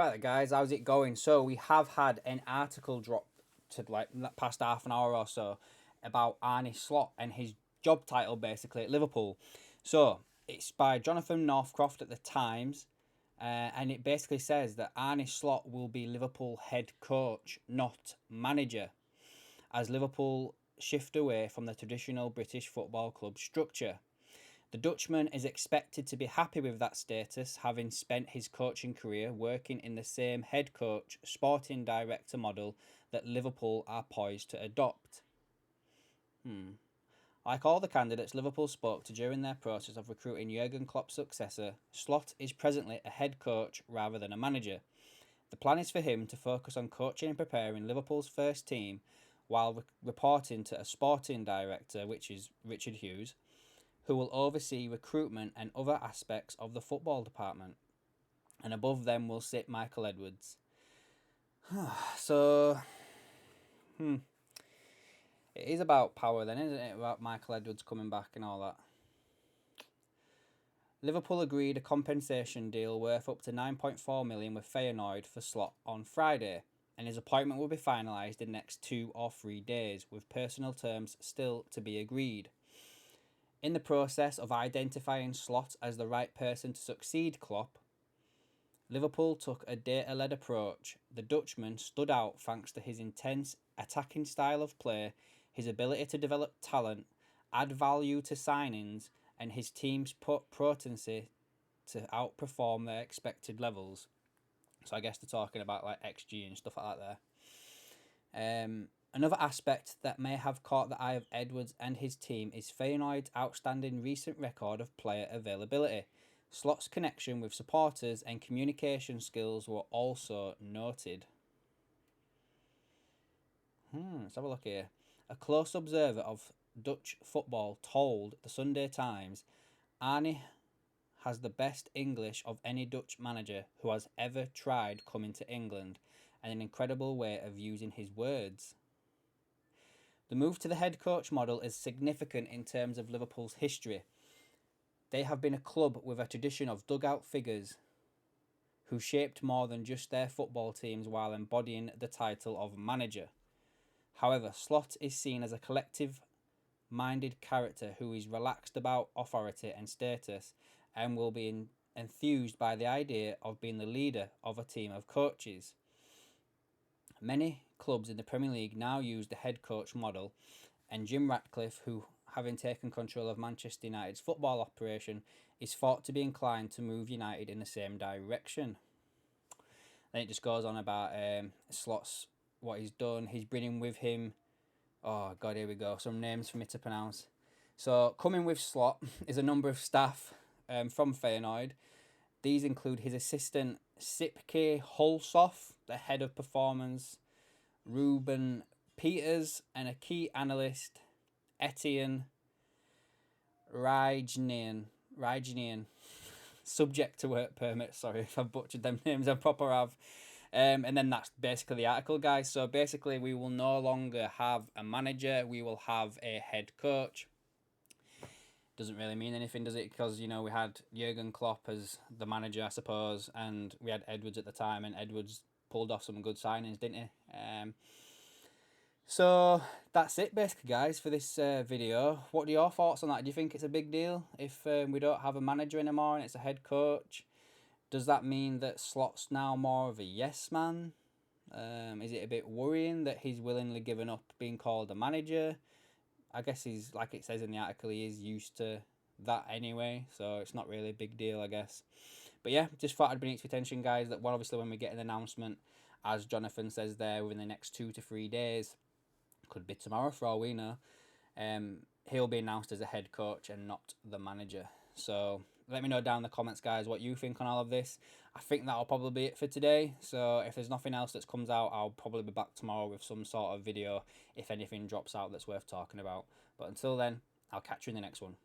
Right, guys, how's it going? So we have had an article drop to like the past half an hour or so about Arne Slot and his job title basically at Liverpool. So it's by Jonathan Northcroft at the Times, and it basically says that Arne Slot will be Liverpool head coach, not manager, as Liverpool shift away from the traditional British football club structure. The Dutchman is expected to be happy with that status, having spent his coaching career working in the same head coach, sporting director model that Liverpool are poised to adopt. Like all the candidates Liverpool spoke to during their process of recruiting Jurgen Klopp's successor, Slot is presently a head coach rather than a manager. The plan is for him to focus on coaching and preparing Liverpool's first team while reporting to a sporting director, which is Richard Hughes, who will oversee recruitment and other aspects of the football department. And above them will sit Michael Edwards. So, it is about power then, isn't it? About Michael Edwards coming back and all that. Liverpool agreed a compensation deal worth up to 9.4 million with Feyenoord for Slot on Friday, and his appointment will be finalised in the next 2 or 3 days, with personal terms still to be agreed. In the process of identifying Slot as the right person to succeed Klopp, Liverpool took a data-led approach. The Dutchman stood out thanks to his intense attacking style of play, his ability to develop talent, add value to signings, and his team's potency to outperform their expected levels. So I guess they're talking about like XG and stuff like that there. Another aspect that may have caught the eye of Edwards and his team is Feyenoord's outstanding recent record of player availability. Slot's connection with supporters and communication skills were also noted. Let's have a look here. A close observer of Dutch football told the Sunday Times, Arne has the best English of any Dutch manager who has ever tried coming to England, and an incredible way of using his words. The move to the head coach model is significant in terms of Liverpool's history. They have been a club with a tradition of dugout figures who shaped more than just their football teams while embodying the title of manager. However, Slot is seen as a collective-minded character who is relaxed about authority and status and will be enthused by the idea of being the leader of a team of coaches. Many clubs in the Premier League now use the head coach model, and Jim Ratcliffe, who, having taken control of Manchester United's football operation, is thought to be inclined to move United in the same direction. Then it just goes on about Slot's, what he's done. He's bringing with him, oh God, here we go, some names for me to pronounce. So coming with Slot is a number of staff from Feyenoord. These include his assistant Sipke Hulshoff, the head of performance, Ruben Peters, and a key analyst, Etienne Rijnian. Subject to work permit. Sorry if I've butchered them names. I proper have. And then that's basically the article, guys. So basically, we will no longer have a manager. We will have a head coach. Doesn't really mean anything, does it? Because, you know, we had Jurgen Klopp as the manager, I suppose, and we had Edwards at the time, and Edwards pulled off some good signings, didn't he? So that's it, basically, guys, for this video. What are your thoughts on that? Do you think it's a big deal if we don't have a manager anymore and it's a head coach? Does that mean that Slot's now more of a yes man? Is it a bit worrying that he's willingly given up being called a manager? I guess he's, like it says in the article, he is used to that anyway, so it's not really a big deal, I guess. But yeah, just thought I'd bring it to attention, guys, that obviously when we get an announcement, as Jonathan says there, within the next 2 to 3 days, could be tomorrow for all we know, he'll be announced as a head coach and not the manager. So let me know down in the comments, guys, what you think on all of this. I think that'll probably be it for today. So if there's nothing else that comes out, I'll probably be back tomorrow with some sort of video if anything drops out that's worth talking about. But until then, I'll catch you in the next one.